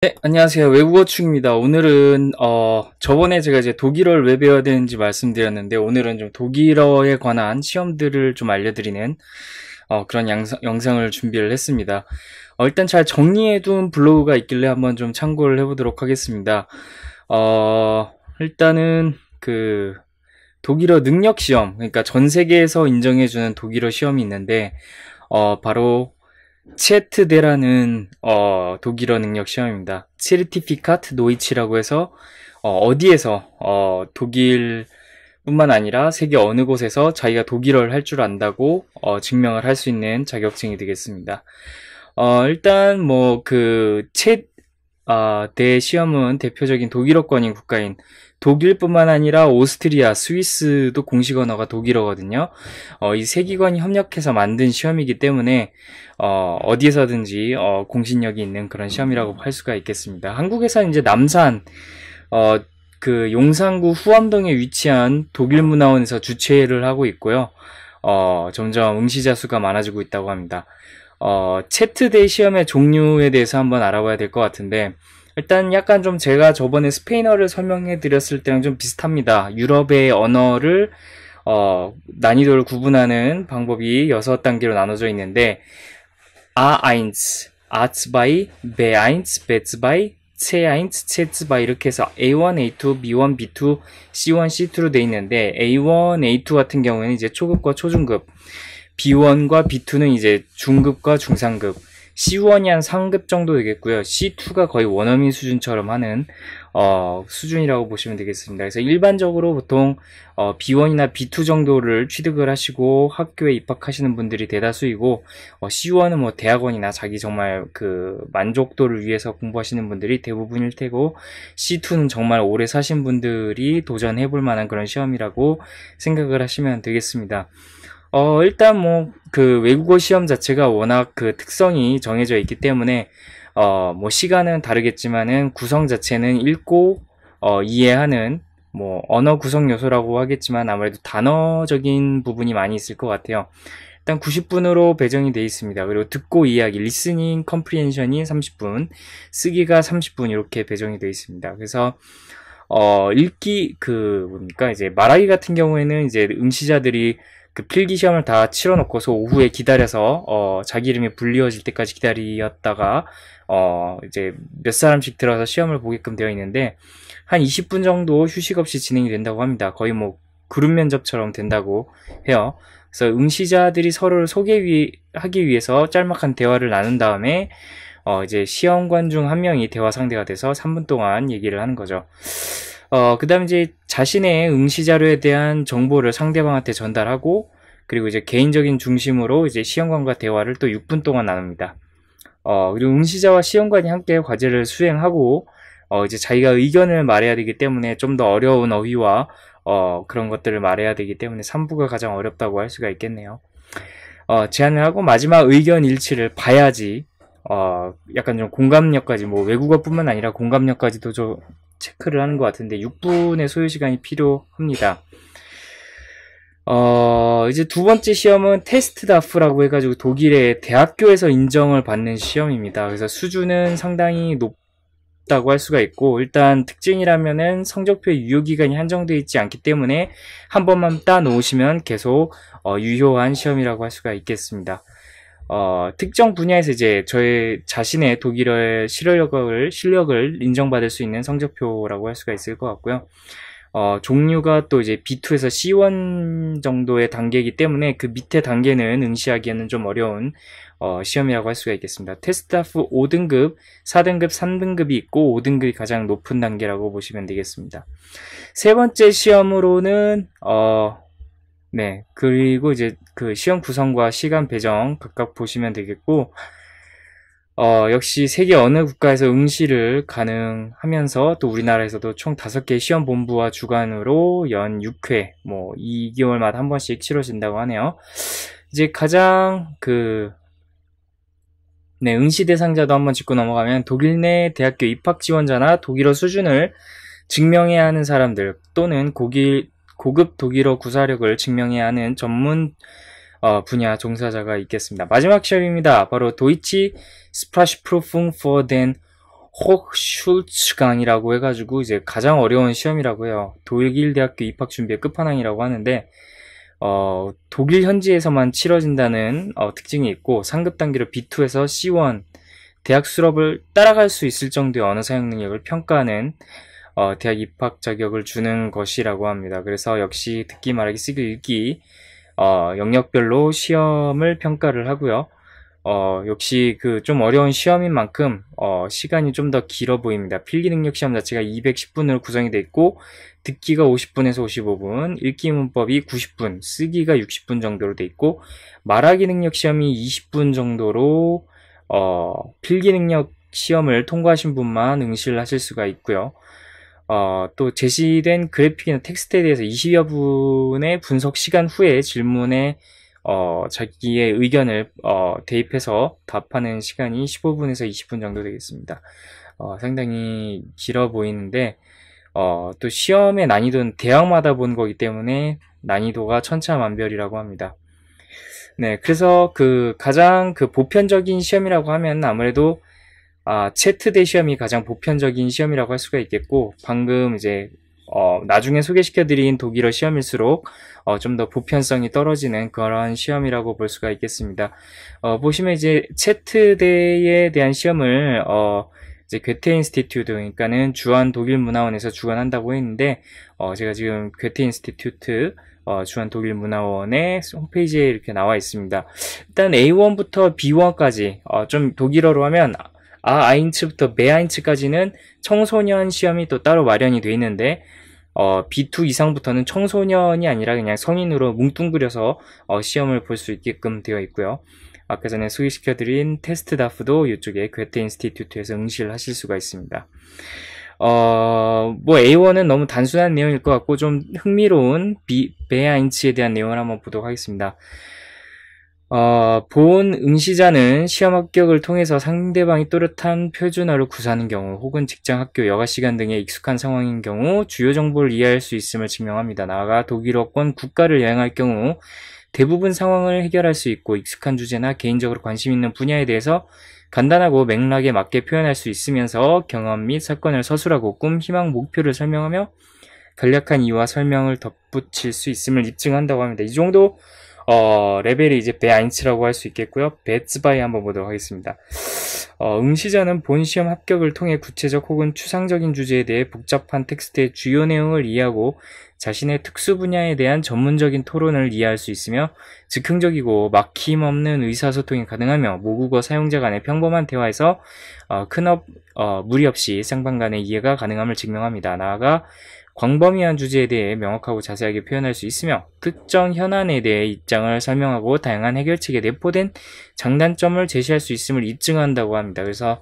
네, 안녕하세요. 외국어충입니다. 오늘은, 저번에 제가 이제 독일어를 왜 배워야 되는지 말씀드렸는데, 오늘은 좀 독일어에 관한 시험들을 좀 알려드리는, 그런 영상을 준비를 했습니다. 일단 잘 정리해둔 블로그가 있길래 한번 좀 참고를 해보도록 하겠습니다. 일단은, 독일어 능력 시험, 그러니까 전 세계에서 인정해주는 독일어 시험이 있는데, 바로, 체트대라는 독일어 능력 시험입니다. 체르티피카트 노이치라고 해서 어디에서 독일뿐만 아니라 세계 어느 곳에서 자기가 독일어를 할 줄 안다고 증명을 할 수 있는 자격증이 되겠습니다. 일단 대 시험은 대표적인 독일어권인 국가인 독일뿐만 아니라 오스트리아, 스위스도 공식 언어가 독일어거든요. 이 세 기관이 협력해서 만든 시험이기 때문에 어디에서든지 공신력이 있는 그런 시험이라고 할 수가 있겠습니다. 한국에서는 이제 남산 용산구 후암동에 위치한 독일문화원에서 주최를 하고 있고요. 점점 응시자 수가 많아지고 있다고 합니다. 체트데이 시험의 종류에 대해서 한번 알아봐야 될 것 같은데, 일단 약간 좀 제가 저번에 스페인어를 설명해 드렸을 때랑 좀 비슷합니다. 유럽의 언어를 난이도를 구분하는 방법이 6단계로 나눠져 있는데 A1, A2, B1, B2, C1, C2 이렇게 해서 A1, A2, B1, B2, C1, C2로 돼 있는데 A1, A2 같은 경우에는 이제 초급과 초중급, B1과 B2는 이제 중급과 중상급, C1이 한 상급 정도 되겠고요. C2가 거의 원어민 수준처럼 하는 수준이라고 보시면 되겠습니다. 그래서 일반적으로 보통 B1이나 B2 정도를 취득을 하시고 학교에 입학하시는 분들이 대다수이고, C1은 뭐 대학원이나 자기 정말 만족도를 위해서 공부하시는 분들이 대부분일 테고, C2는 정말 오래 사신 분들이 도전해볼 만한 그런 시험이라고 생각을 하시면 되겠습니다. 일단 외국어 시험 자체가 워낙 특성이 정해져 있기 때문에, 시간은 다르겠지만은 구성 자체는 읽고, 이해하는, 언어 구성 요소라고 하겠지만 아무래도 단어적인 부분이 많이 있을 것 같아요. 일단 90분으로 배정이 되어 있습니다. 그리고 듣고 이해하기, 리스닝 컴프리hension이 30분, 쓰기가 30분 이렇게 배정이 되어 있습니다. 그래서, 읽기, 이제 말하기 같은 경우에는 이제 응시자들이 필기 시험을 다 치러놓고서 오후에 기다려서 자기 이름이 불리워질 때까지 기다렸다가 이제 몇 사람씩 들어서 시험을 보게끔 되어 있는데 한 20분 정도 휴식 없이 진행이 된다고 합니다. 거의 그룹 면접처럼 된다고 해요. 그래서 응시자들이 서로를 소개하기 위해서 짤막한 대화를 나눈 다음에 이제 시험관 중 한 명이 대화 상대가 돼서 3분 동안 얘기를 하는 거죠. 그 다음에 이제 자신의 응시 자료에 대한 정보를 상대방한테 전달하고, 그리고 이제 개인적인 중심으로 이제 시험관과 대화를 또 6분 동안 나눕니다. 그리고 응시자와 시험관이 함께 과제를 수행하고, 이제 자기가 의견을 말해야 되기 때문에 좀 더 어려운 어휘와, 그런 것들을 말해야 되기 때문에 3부가 가장 어렵다고 할 수가 있겠네요. 제안을 하고 마지막 의견 일치를 봐야지, 약간 좀 공감력까지, 외국어뿐만 아니라 공감력까지도 좀 체크를 하는 것 같은데 6분의 소요 시간이 필요합니다. 이제 두 번째 시험은 테스트다프라고 해가지고 독일의 대학교에서 인정을 받는 시험입니다. 그래서 수준은 상당히 높다고 할 수가 있고, 일단 특징이라면은 성적표의 유효기간이 한정되어 있지 않기 때문에 한 번만 따 놓으시면 계속 유효한 시험이라고 할 수가 있겠습니다. 특정 분야에서 이제 저의 자신의 독일어의 실력을 인정받을 수 있는 성적표라고 할 수가 있을 것 같고요. 종류가 또 이제 B2에서 C1 정도의 단계이기 때문에 그 밑에 단계는 응시하기에는 좀 어려운 시험이라고 할 수가 있겠습니다. 테스트다프 5등급, 4등급, 3등급이 있고 5등급이 가장 높은 단계라고 보시면 되겠습니다. 세 번째 시험으로는 네, 그리고 이제 시험 구성과 시간 배정 각각 보시면 되겠고, 역시 세계 어느 국가에서 응시를 가능하면서 또 우리나라에서도 총 5개의 시험 본부와 주관으로 연 6회, 2개월마다 한 번씩 치러진다고 하네요. 이제 가장 응시 대상자도 한번 짚고 넘어가면 독일 내 대학교 입학 지원자나 독일어 수준을 증명해야 하는 사람들 또는 고급 독일어 구사력을 증명해야 하는 전문 분야 종사자가 있겠습니다. 마지막 시험입니다. 바로 도이치 스프라시프루풍 für den 호chschulz강이라고 해가지고 이제 가장 어려운 시험이라고 해요. 독일 대학교 입학 준비의 끝판왕이라고 하는데 독일 현지에서만 치러진다는 특징이 있고 상급 단계로 B2에서 C1 대학 수업을 따라갈 수 있을 정도의 언어 사용 능력을 평가하는 대학 입학 자격을 주는 것이라고 합니다. 그래서 역시 듣기, 말하기, 쓰기, 읽기 영역별로 시험을 평가를 하고요. 역시 그 좀 어려운 시험인 만큼 시간이 좀 더 길어 보입니다. 필기 능력 시험 자체가 210분으로 구성이 되어 있고 듣기가 50분에서 55분, 읽기 문법이 90분, 쓰기가 60분 정도로 되어 있고 말하기 능력 시험이 20분 정도로 필기 능력 시험을 통과하신 분만 응시를 하실 수가 있고요. 또 제시된 그래픽이나 텍스트에 대해서 20여 분의 분석 시간 후에 질문에 자기의 의견을 대입해서 답하는 시간이 15분에서 20분 정도 되겠습니다. 상당히 길어 보이는데 또 시험의 난이도는 대학마다 보는 거기 때문에 난이도가 천차만별이라고 합니다. 네, 그래서 가장 보편적인 시험이라고 하면 아무래도 체트대 시험이 가장 보편적인 시험이라고 할 수가 있겠고, 방금 이제 나중에 소개시켜드린 독일어 시험일수록 좀 더 보편성이 떨어지는 그런 시험이라고 볼 수가 있겠습니다. 보시면 이제 체트대에 대한 시험을 이제 괴테 인스티튜트, 그러니까는 주한 독일문화원에서 주관한다고 했는데 제가 지금 괴테 인스티튜트 주한 독일문화원의 홈페이지에 이렇게 나와 있습니다. 일단 A1부터 B1까지 좀 독일어로 하면 아인츠부터 메아인츠까지는 청소년 시험이 또 따로 마련이 되어 있는데 B2 이상부터는 청소년이 아니라 그냥 성인으로 뭉뚱그려서 시험을 볼 수 있게끔 되어 있고요. 아까 전에 소개시켜드린 테스트다프도 이쪽에 괴테 인스티튜트에서 응시를 하실 수가 있습니다. 뭐 A1은 너무 단순한 내용일 것 같고 좀 흥미로운 메아인츠에 대한 내용을 한번 보도록 하겠습니다. 본 응시자는 시험 합격을 통해서 상대방이 또렷한 표준어를 구사하는 경우 혹은 직장, 학교, 여가 시간 등에 익숙한 상황인 경우 주요 정보를 이해할 수 있음을 증명합니다. 나아가 독일어권 국가를 여행할 경우 대부분 상황을 해결할 수 있고 익숙한 주제나 개인적으로 관심 있는 분야에 대해서 간단하고 맥락에 맞게 표현할 수 있으면서 경험 및 사건을 서술하고 꿈, 희망, 목표를 설명하며 간략한 이유와 설명을 덧붙일 수 있음을 입증한다고 합니다. 이 정도 레벨이 이제 베아인츠라고 할 수 있겠고요. 베츠바이 한번 보도록 하겠습니다. 응시자는 본 시험 합격을 통해 구체적 혹은 추상적인 주제에 대해 복잡한 텍스트의 주요 내용을 이해하고 자신의 특수 분야에 대한 전문적인 토론을 이해할 수 있으며 즉흥적이고 막힘없는 의사소통이 가능하며 모국어 사용자 간의 평범한 대화에서 무리 없이 쌍방 간의 이해가 가능함을 증명합니다. 나아가 광범위한 주제에 대해 명확하고 자세하게 표현할 수 있으며 특정 현안에 대해 입장을 설명하고 다양한 해결책에 내포된 장단점을 제시할 수 있음을 입증한다고 합니다. 그래서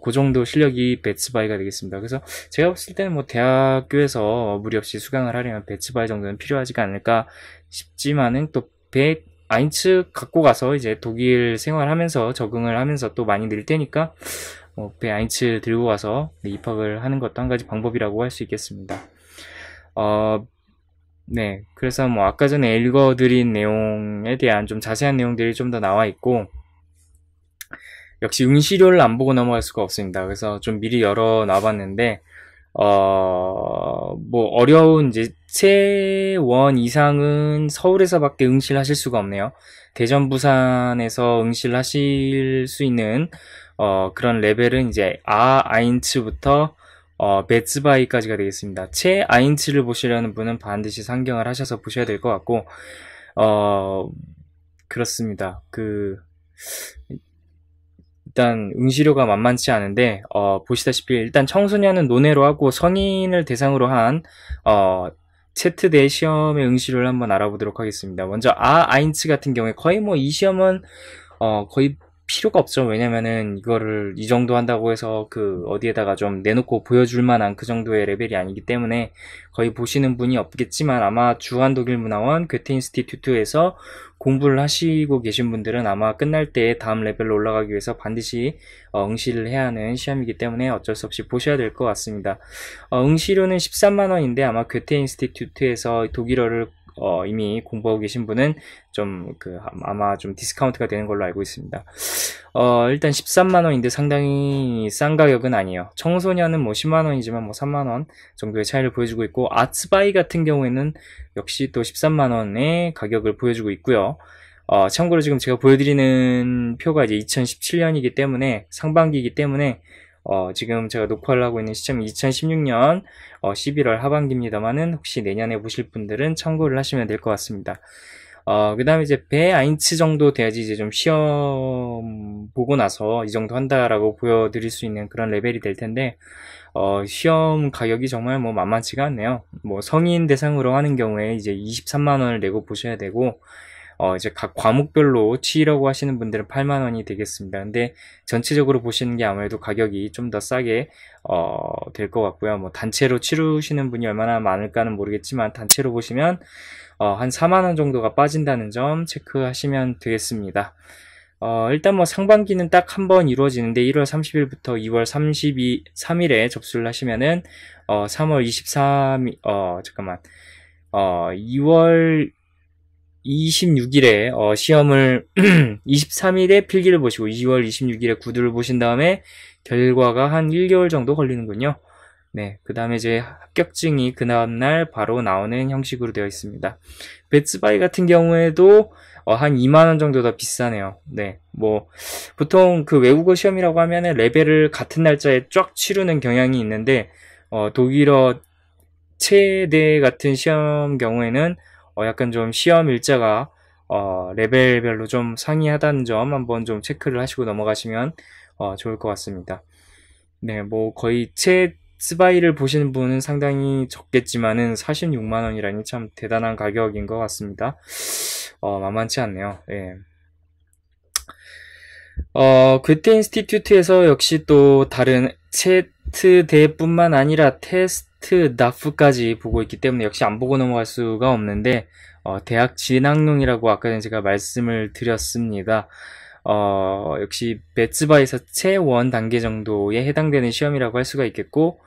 그 정도 실력이 베츠바이가 되겠습니다. 그래서 제가 봤을 때는 뭐 대학교에서 무리 없이 수강을 하려면 베츠바이 정도는 필요하지가 않을까 싶지만은 또 베아인츠 갖고 가서 이제 독일 생활하면서 적응을 하면서 또 많이 늘 테니까 베아인츠 들고 가서 입학을 하는 것도 한 가지 방법이라고 할 수 있겠습니다. 네, 그래서 뭐 아까 전에 읽어드린 내용에 대한 좀 자세한 내용들이 좀 더 나와 있고 역시 응시료를 안 보고 넘어갈 수가 없습니다. 그래서 좀 미리 열어놔봤는데 뭐 어려운 이제 C1 이상은 서울에서밖에 응시를 하실 수가 없네요. 대전, 부산에서 응시를 하실 수 있는 그런 레벨은 이제 아인츠부터 베츠바이까지가 되겠습니다. 아인츠를 보시려는 분은 반드시 상경을 하셔서 보셔야 될 것 같고 그렇습니다. 일단 응시료가 만만치 않은데 보시다시피 일단 청소년은 논외로 하고 성인을 대상으로 한 체트대 시험의 응시료를 한번 알아보도록 하겠습니다. 먼저 아인츠 같은 경우에 거의 뭐 이 시험은 거의 필요가 없죠. 왜냐면은 이거를 이 정도 한다고 해서 어디에다가 좀 내놓고 보여줄 만한 그 정도의 레벨이 아니기 때문에 거의 보시는 분이 없겠지만 아마 주한 독일문화원 괴테 인스티튜트에서 공부를 하시고 계신 분들은 아마 끝날 때 다음 레벨로 올라가기 위해서 반드시 응시를 해야 하는 시험이기 때문에 어쩔 수 없이 보셔야 될 것 같습니다. 응시료는 13만원인데 아마 괴테 인스티튜트에서 독일어를 이미 공부하고 계신 분은 좀 아마 좀 디스카운트가 되는 걸로 알고 있습니다. 일단 13만원인데 상당히 싼 가격은 아니에요. 청소년은 뭐 10만원이지만 뭐 3만원 정도의 차이를 보여주고 있고, 아츠바이 같은 경우에는 역시 또 13만원의 가격을 보여주고 있고요. 참고로 지금 제가 보여드리는 표가 이제 2017년이기 때문에, 상반기이기 때문에, 지금 제가 녹화를 하고 있는 시점이 2016년 11월 하반기입니다만은, 혹시 내년에 보실 분들은 참고를 하시면 될 것 같습니다. 그 다음에 이제 베아인츠 정도 돼야지 이제 좀 시험 보고 나서 이 정도 한다라고 보여드릴 수 있는 그런 레벨이 될 텐데, 시험 가격이 정말 뭐 만만치가 않네요. 뭐 성인 대상으로 하는 경우에 이제 23만원을 내고 보셔야 되고, 이제 각 과목별로 치라고 하시는 분들은 8만원이 되겠습니다. 근데 전체적으로 보시는 게 아무래도 가격이 좀 더 싸게, 될 것 같고요. 뭐 단체로 치르시는 분이 얼마나 많을까는 모르겠지만, 단체로 보시면, 한 4만원 정도가 빠진다는 점 체크하시면 되겠습니다. 일단 뭐 상반기는 딱 한 번 이루어지는데, 1월 30일부터 2월 3일에 접수를 하시면은, 3월 23일, 2월 26일에 시험을 23일에 필기를 보시고 2월 26일에 구두를 보신 다음에 결과가 한 1개월 정도 걸리는군요. 네, 그 다음에 이제 합격증이 그 다음날 바로 나오는 형식으로 되어 있습니다. 베츠바이 같은 경우에도 한 2만원 정도 더 비싸네요. 네, 뭐 보통 그 외국어 시험이라고 하면은 레벨을 같은 날짜에 쫙 치르는 경향이 있는데, 독일어 체대 같은 시험 경우에는 약간 좀 시험 일자가 레벨별로 좀 상이하다는 점 한번 좀 체크를 하시고 넘어가시면 좋을 것 같습니다. 네, 뭐 거의 스바이를 보시는 분은 상당히 적겠지만은 46만원이라니 참 대단한 가격인 것 같습니다. 만만치 않네요. 예. 그때 인스티튜트에서 역시 또 다른 체트대뿐만 아니라 테스트 나프까지 보고 있기 때문에 역시 안 보고 넘어갈 수가 없는데, 대학 진학용이라고 아까 전에 제가 말씀을 드렸습니다. 역시 베츠바에서 채1 단계 정도에 해당되는 시험이라고 할 수가 있겠고,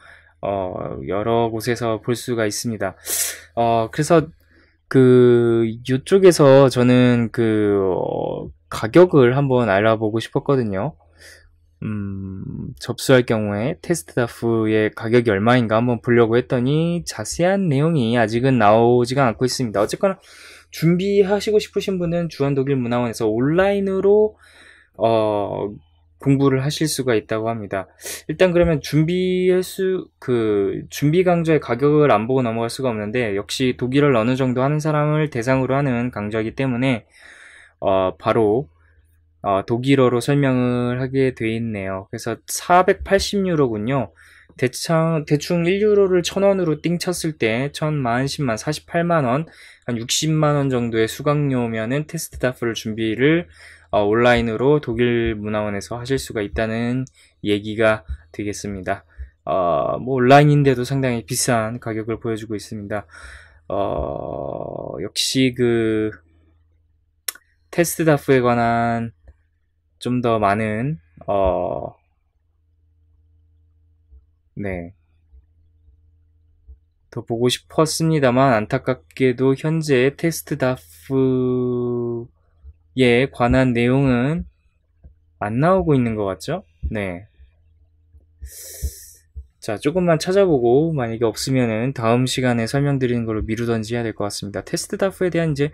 여러 곳에서 볼 수가 있습니다. 그래서 이쪽에서 저는 가격을 한번 알아보고 싶었거든요. 접수할 경우에 테스트다프의 가격이 얼마인가 한번 보려고 했더니 자세한 내용이 아직은 나오지가 않고 있습니다. 어쨌거나 준비하시고 싶으신 분은 주한독일문화원에서 온라인으로 공부를 하실 수가 있다고 합니다. 일단 그러면 준비 강좌의 가격을 안 보고 넘어갈 수가 없는데, 역시 독일어를 어느 정도 하는 사람을 대상으로 하는 강좌이기 때문에 바로 독일어로 설명을 하게 돼 있네요. 그래서 480유로군요. 대충 1유로를 1000원으로 띵 쳤을 때 1000만, 10만, 48만원, 한 60만원 정도의 수강료면은 테스트다프를 준비를 온라인으로 독일문화원에서 하실 수가 있다는 얘기가 되겠습니다. 뭐 온라인인데도 상당히 비싼 가격을 보여주고 있습니다. 역시 테스트다프에 관한 좀 더 많은 네, 더 보고 싶었습니다만, 안타깝게도 현재 테스트다프에 관한 내용은 안 나오고 있는 것 같죠? 네. 자, 조금만 찾아보고 만약에 없으면은 다음 시간에 설명드리는 걸로 미루던지 해야 될 것 같습니다. 테스트다프에 대한 이제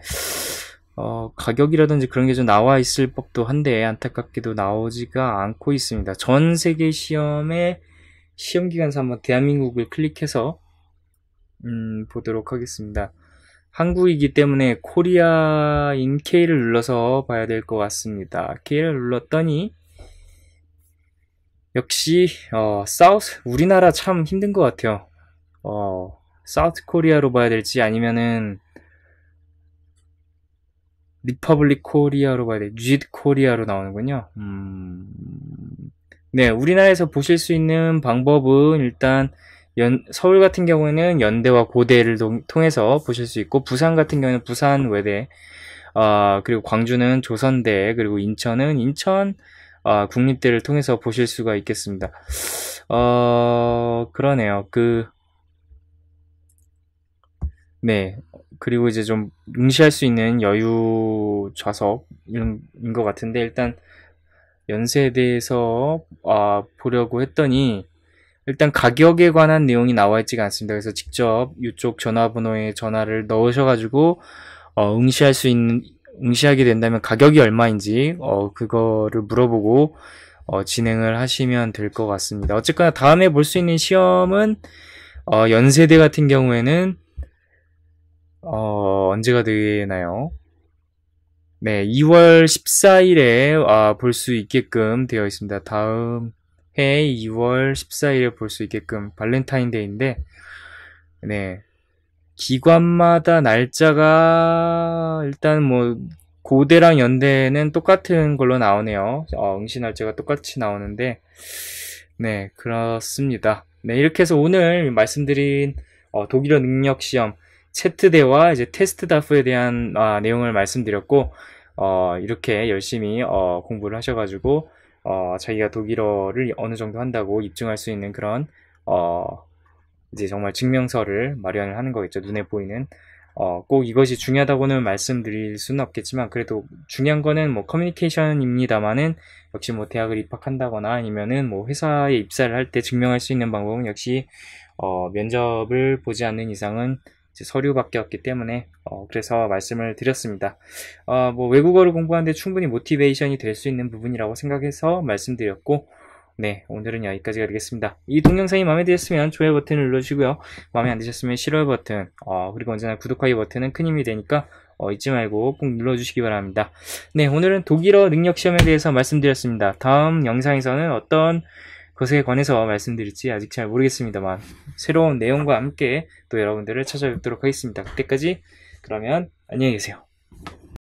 가격이라든지 그런 게 좀 나와 있을 법도 한데, 안타깝게도 나오지가 않고 있습니다. 전 세계 시험의 시험기간서 한번 대한민국을 클릭해서 보도록 하겠습니다. 한국이기 때문에 코리아인 K를 눌러서 봐야 될 것 같습니다. K를 눌렀더니 역시 우리나라 참 힘든 것 같아요. 사우스 코리아로 봐야 될지 아니면은 리퍼블릭 코리아로 봐야 돼. 뉴짓 코리아로 나오는군요. 네, 우리나라에서 보실 수 있는 방법은 일단 서울 같은 경우에는 연대와 고대를 통해서 보실 수 있고, 부산 같은 경우는 부산 외대, 그리고 광주는 조선대, 그리고 인천은 인천 국립대를 통해서 보실 수가 있겠습니다. 그러네요. 네. 그리고 이제 좀 응시할 수 있는 여유 좌석인 것 같은데, 일단 연세에 대해서 보려고 했더니, 일단 가격에 관한 내용이 나와 있지가 않습니다. 그래서 직접 이쪽 전화번호에 전화를 넣으셔가지고, 응시하게 된다면 가격이 얼마인지, 그거를 물어보고, 진행을 하시면 될 것 같습니다. 어쨌거나 다음에 볼 수 있는 시험은, 연세대 같은 경우에는, 언제가 되나요? 네, 2월 14일에 볼 수 있게끔 되어 있습니다. 다음 해 2월 14일에 볼 수 있게끔 발렌타인데이인데, 네, 기관마다 날짜가 일단 뭐 고대랑 연대는 똑같은 걸로 나오네요. 응시 날짜가 똑같이 나오는데, 네, 그렇습니다. 네, 이렇게 해서 오늘 말씀드린 독일어 능력 시험 체트대와 이제 테스트다프에 대한 내용을 말씀드렸고, 이렇게 열심히 공부를 하셔가지고 자기가 독일어를 어느 정도 한다고 입증할 수 있는 그런 이제 정말 증명서를 마련을 하는 거겠죠. 눈에 보이는. 꼭 이것이 중요하다고는 말씀드릴 수는 없겠지만, 그래도 중요한 거는 뭐 커뮤니케이션입니다만은, 역시 뭐 대학을 입학한다거나 아니면은 뭐 회사에 입사를 할 때 증명할 수 있는 방법은 역시 면접을 보지 않는 이상은 이제 서류밖에 없기 때문에 그래서 말씀을 드렸습니다. 뭐 외국어를 공부하는데 충분히 모티베이션이 될 수 있는 부분이라고 생각해서 말씀드렸고, 네, 오늘은 여기까지가 되겠습니다. 이 동영상이 마음에 드셨으면 좋아요 버튼을 눌러주시고요. 마음에 안 드셨으면 싫어요 버튼, 그리고 언제나 구독하기 버튼은 큰 힘이 되니까 잊지 말고 꼭 눌러주시기 바랍니다. 네, 오늘은 독일어 능력 시험에 대해서 말씀드렸습니다. 다음 영상에서는 어떤 것에 관해서 말씀드릴지 아직 잘 모르겠습니다만, 새로운 내용과 함께 또 여러분들을 찾아뵙도록 하겠습니다. 그때까지 그러면 안녕히 계세요.